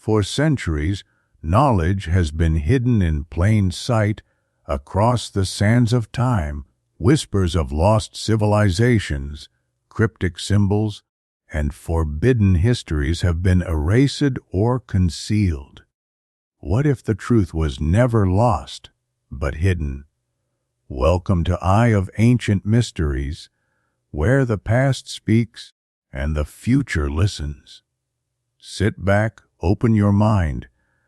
For centuries, knowledge has been hidden in plain sight across the sands of time. Whispers of lost civilizations, cryptic symbols, and forbidden histories have been erased or concealed. What if the truth was never lost, but hidden? Welcome to Eye of Ancient Mysteries, where the past speaks and the future listens. Sit back, open your mind,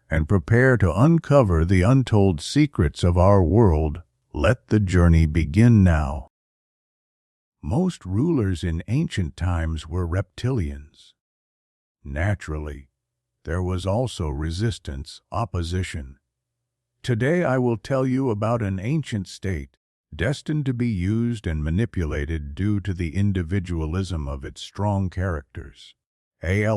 and prepare to uncover the untold secrets of our world. Let the journey begin now. Most rulers in ancient times were reptilians. Naturally, there was also resistance, opposition. Today I will tell you about an ancient state destined to be used and manipulated due to the individualism of its strong characters. These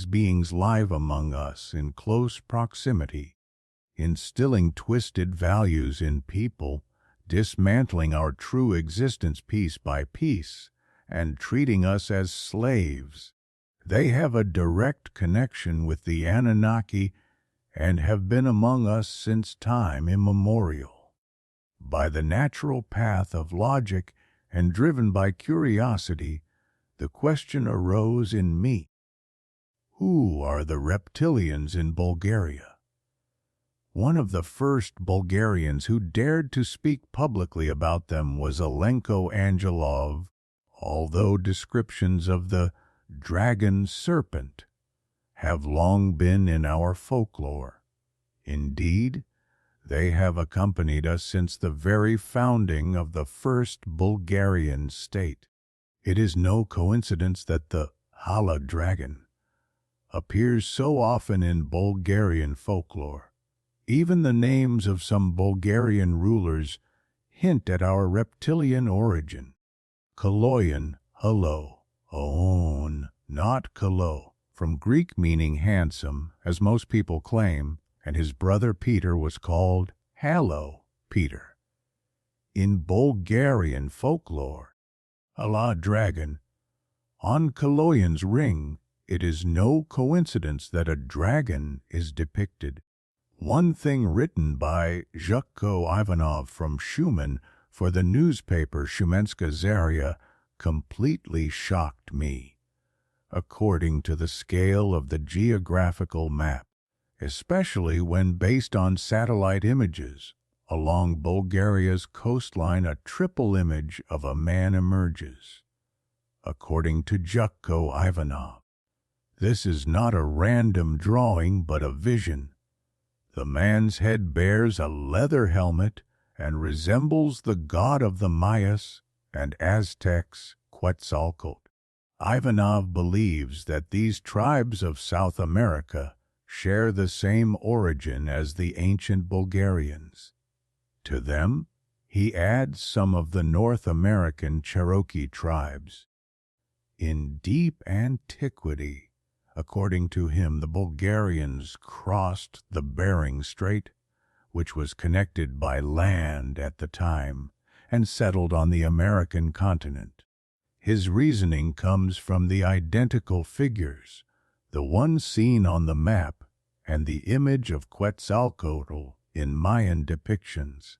beings live among us in close proximity, instilling twisted values in people, dismantling our true existence piece by piece, and treating us as slaves. They have a direct connection with the Anunnaki and have been among us since time immemorial. By the natural path of logic and driven by curiosity, the question arose in me: who are the reptilians in Bulgaria? One of the first Bulgarians who dared to speak publicly about them was Alenko Angelov, although descriptions of the dragon serpent have long been in our folklore. Indeed, they have accompanied us since the very founding of the first Bulgarian state. It is no coincidence that the Hala dragon appears so often in Bulgarian folklore. Even the names of some Bulgarian rulers hint at our reptilian origin. Kaloyan, hello, oon, not kalo, from Greek meaning handsome, as most people claim, and his brother Peter was called Hallo Peter. In Bulgarian folklore, Hala dragon, on Kaloyan's ring, it is no coincidence that a dragon is depicted. One thing written by Zhukko Ivanov from Shumen for the newspaper Shumenska Zarya completely shocked me. According to the scale of the geographical map, especially when based on satellite images, along Bulgaria's coastline a triple image of a man emerges. According to Zhukko Ivanov, this is not a random drawing but a vision. The man's head bears a leather helmet and resembles the god of the Mayas and Aztecs, Quetzalcoatl. Ivanov believes that these tribes of South America share the same origin as the ancient Bulgarians. To them, he adds some of the North American Cherokee tribes. In deep antiquity, according to him, the Bulgarians crossed the Bering Strait, which was connected by land at the time, and settled on the American continent. His reasoning comes from the identical figures, the one seen on the map and the image of Quetzalcoatl in Mayan depictions.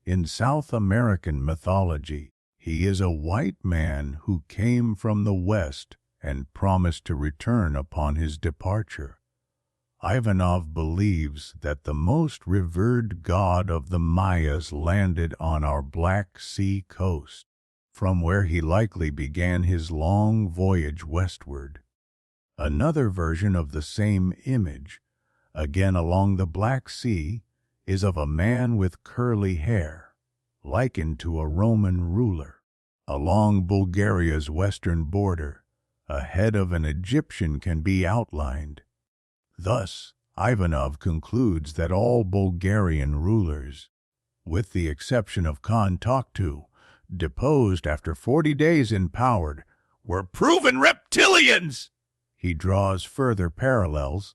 In South American mythology, he is a white man who came from the west and promised to return upon his departure. Ivanov believes that the most revered god of the Mayas landed on our Black Sea coast, from where he likely began his long voyage westward. Another version of the same image, again along the Black Sea, is of a man with curly hair, likened to a Roman ruler. Along Bulgaria's western border, a head of an Egyptian can be outlined. Thus, Ivanov concludes that all Bulgarian rulers, with the exception of Khan Toktu, deposed after 40 days in power, were proven reptilians. He draws further parallels.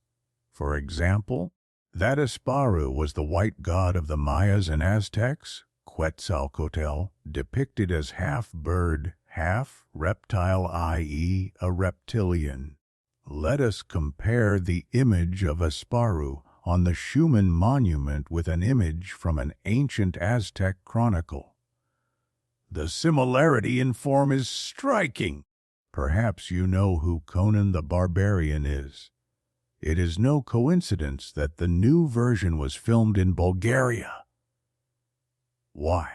For example, that Asparu was the white god of the Mayas and Aztecs, Quetzalcoatl, depicted as half bird, half reptile, i.e., a reptilian. Let us compare the image of a Sparu on the Schumann monument with an image from an ancient Aztec chronicle. The similarity in form is striking. Perhaps you know who Conan the Barbarian is. It is no coincidence that the new version was filmed in Bulgaria. Why?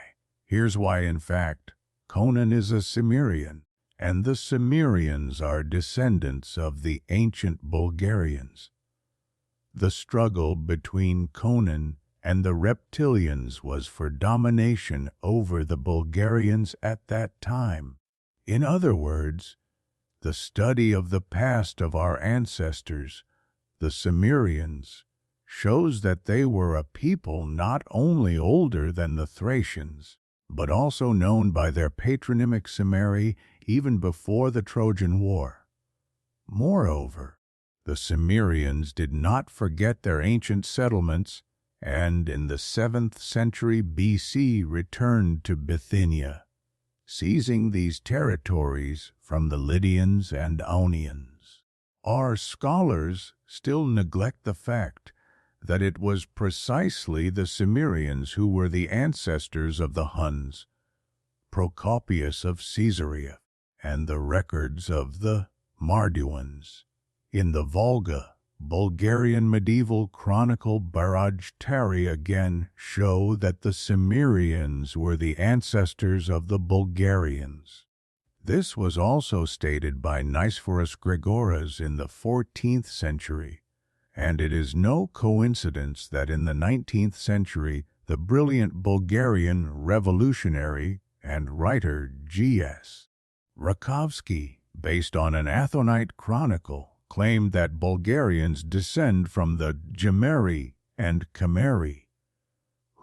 Here's why, in fact. Conan is a Cimmerian, and the Cimmerians are descendants of the ancient Bulgarians. The struggle between Conan and the Reptilians was for domination over the Bulgarians at that time. In other words, the study of the past of our ancestors, the Cimmerians, shows that they were a people not only older than the Thracians, but also known by their patronymic Cimmeri even before the Trojan War. Moreover, the Cimmerians did not forget their ancient settlements and in the 7th century BC returned to Bithynia, seizing these territories from the Lydians and Ionians. Our scholars still neglect the fact that it was precisely the Cimmerians who were the ancestors of the Huns, Procopius of Caesarea, and the records of the Marduans. In the Volga, Bulgarian medieval chronicle Baraj-Tari again show that the Cimmerians were the ancestors of the Bulgarians. This was also stated by Nicephorus Gregoras in the 14th century, and it is no coincidence that in the 19th century the brilliant Bulgarian revolutionary and writer G.S. Rakovsky, based on an Athonite chronicle, claimed that Bulgarians descend from the Gemeri and Chimeri.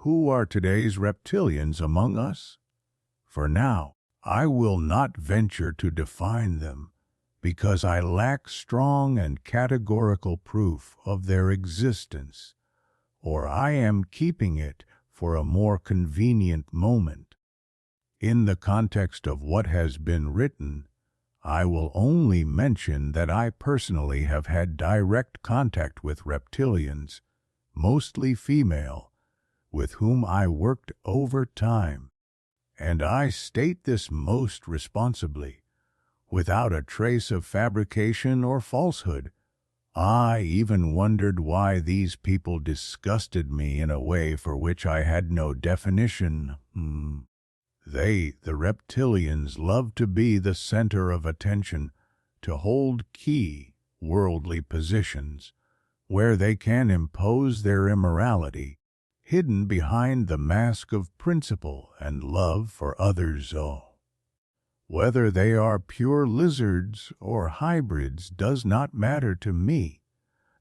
Who are today's reptilians among us? For now, I will not venture to define them, because I lack strong and categorical proof of their existence, or I am keeping it for a more convenient moment. In the context of what has been written, I will only mention that I personally have had direct contact with reptilians, mostly female, with whom I worked over time, and I state this most responsibly, without a trace of fabrication or falsehood. I even wondered why these people disgusted me in a way for which I had no definition. They, the reptilians, love to be the center of attention, to hold key, worldly positions, where they can impose their immorality, hidden behind the mask of principle and love for others. Whether they are pure lizards or hybrids does not matter to me.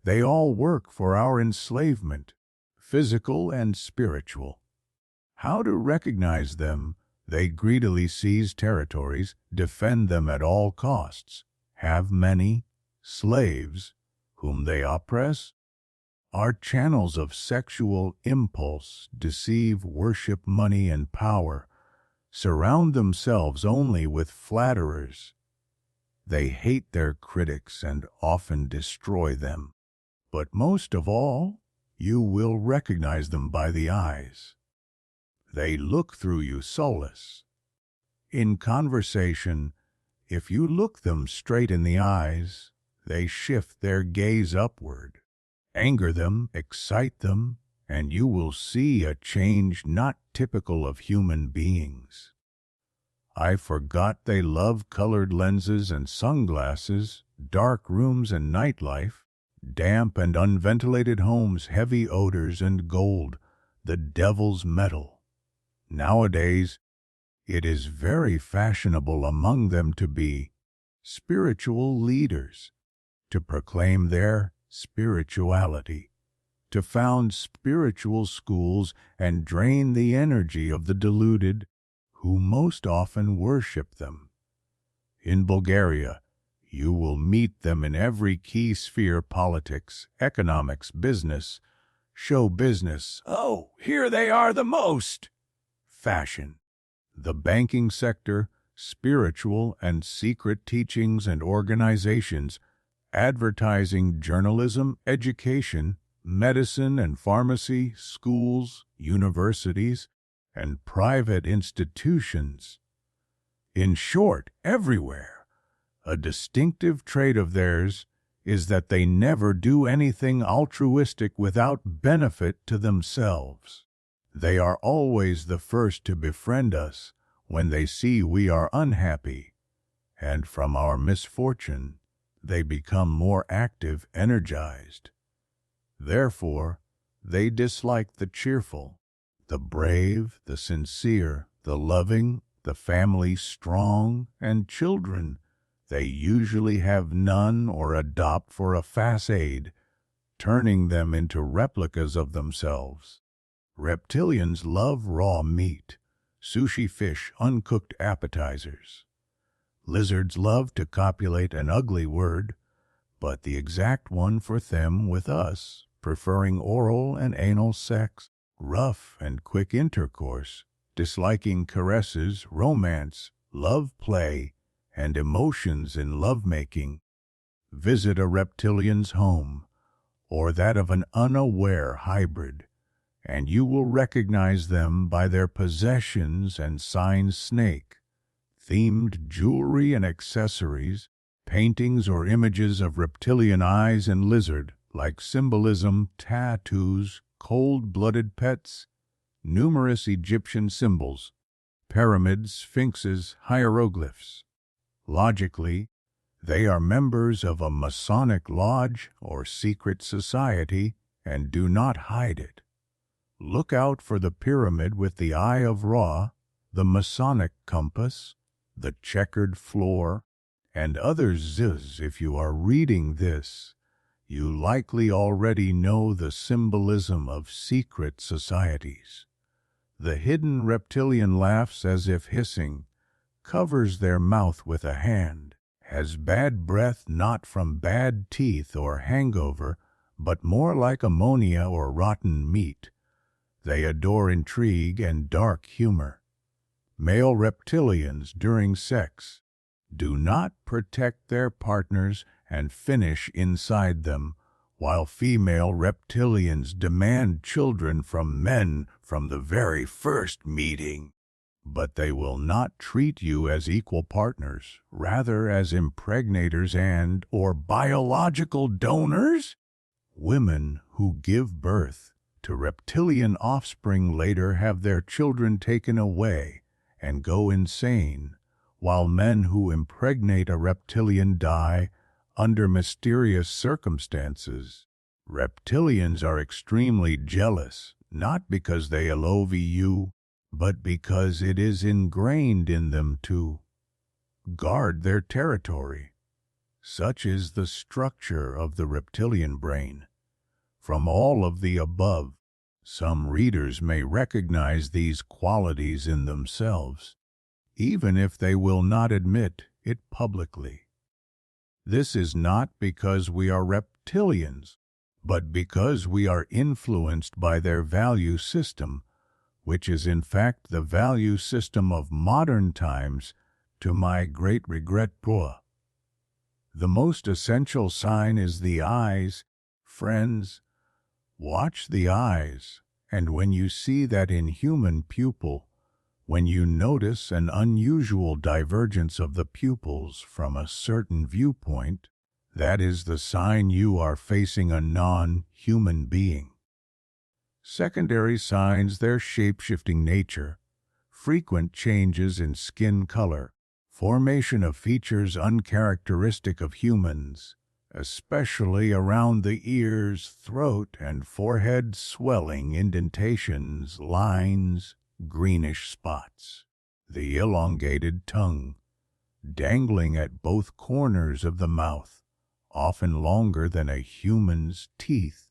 They all work for our enslavement, physical and spiritual. How to recognize them? They greedily seize territories, defend them at all costs, have many slaves whom they oppress, are channels of sexual impulse, deceive, worship money and power, surround themselves only with flatterers. They hate their critics and often destroy them. But most of all, you will recognize them by the eyes. They look through you soulless. In conversation, if you look them straight in the eyes, they shift their gaze upward. Anger them, excite them, and you will see a change not typical of human beings. I forgot they love colored lenses and sunglasses, dark rooms and nightlife, damp and unventilated homes, heavy odors and gold, the devil's metal. Nowadays, it is very fashionable among them to be spiritual leaders, to proclaim their spirituality, to found spiritual schools and drain the energy of the deluded, who most often worship them. In Bulgaria, you will meet them in every key sphere: politics, economics, business, show business. Oh, here they are the most! Fashion, the banking sector, spiritual and secret teachings and organizations, advertising, journalism, education, medicine and pharmacy, schools, universities, and private institutions. In short, everywhere. A distinctive trait of theirs is that they never do anything altruistic without benefit to themselves. They are always the first to befriend us when they see we are unhappy, and from our misfortune they become more active, energized. Therefore, they dislike the cheerful, the brave, the sincere, the loving, the family strong, and children they usually have none or adopt for a facade, turning them into replicas of themselves. Reptilians love raw meat, sushi fish, uncooked appetizers. Lizards love to copulate an ugly word, but the exact one for them with us, preferring oral and anal sex, rough and quick intercourse, disliking caresses, romance, love play, and emotions in lovemaking. Visit a reptilian's home, or that of an unaware hybrid, and you will recognize them by their possessions and sign snake, themed jewelry and accessories, paintings or images of reptilian eyes and lizard, like symbolism, tattoos, cold-blooded pets, numerous Egyptian symbols, pyramids, sphinxes, hieroglyphs. Logically, they are members of a Masonic lodge or secret society and do not hide it. Look out for the pyramid with the eye of Ra, the Masonic compass, the checkered floor, and other z's. If you are reading this, you likely already know the symbolism of secret societies. The hidden reptilian laughs as if hissing, covers their mouth with a hand, has bad breath not from bad teeth or hangover, but more like ammonia or rotten meat. They adore intrigue and dark humor. Male reptilians during sex do not protect their partners and finish inside them, while female reptilians demand children from men from the very first meeting. But they will not treat you as equal partners, rather as impregnators and or biological donors. Women who give birth to reptilian offspring later have their children taken away and go insane, while men who impregnate a reptilian die under mysterious circumstances. Reptilians are extremely jealous, not because they love you, but because it is ingrained in them to guard their territory. Such is the structure of the reptilian brain. From all of the above, some readers may recognize these qualities in themselves, even if they will not admit it publicly. This is not because we are reptilians, but because we are influenced by their value system, which is in fact the value system of modern times, to my great regret. The most essential sign is the eyes. Friends, watch the eyes, and when you see that inhuman pupil, when you notice an unusual divergence of the pupils from a certain viewpoint, that is the sign you are facing a non-human being. Secondary signs: their shape-shifting nature, frequent changes in skin color, formation of features uncharacteristic of humans, especially around the ears, throat, and forehead, swelling, indentations, lines, greenish spots, the elongated tongue, dangling at both corners of the mouth, often longer than a human's teeth,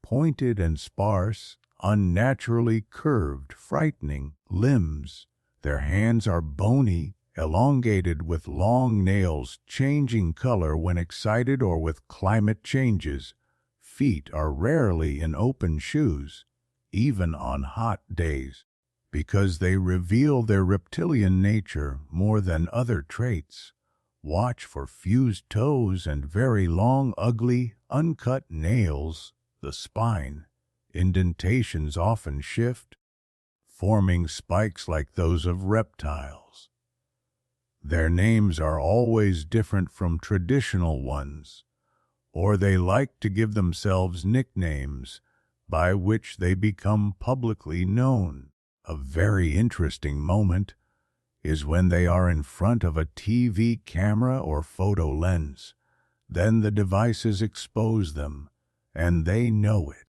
pointed and sparse, unnaturally curved, frightening limbs. Their hands are bony, elongated with long nails, changing color when excited or with climate changes. Feet are rarely in open shoes, even on hot days. because they reveal their reptilian nature more than other traits. Watch for fused toes and very long, ugly, uncut nails. The spine indentations often shift, forming spikes like those of reptiles. Their names are always different from traditional ones, or they like to give themselves nicknames by which they become publicly known. A very interesting moment is when they are in front of a TV camera or photo lens. Then the devices expose them, and they know it.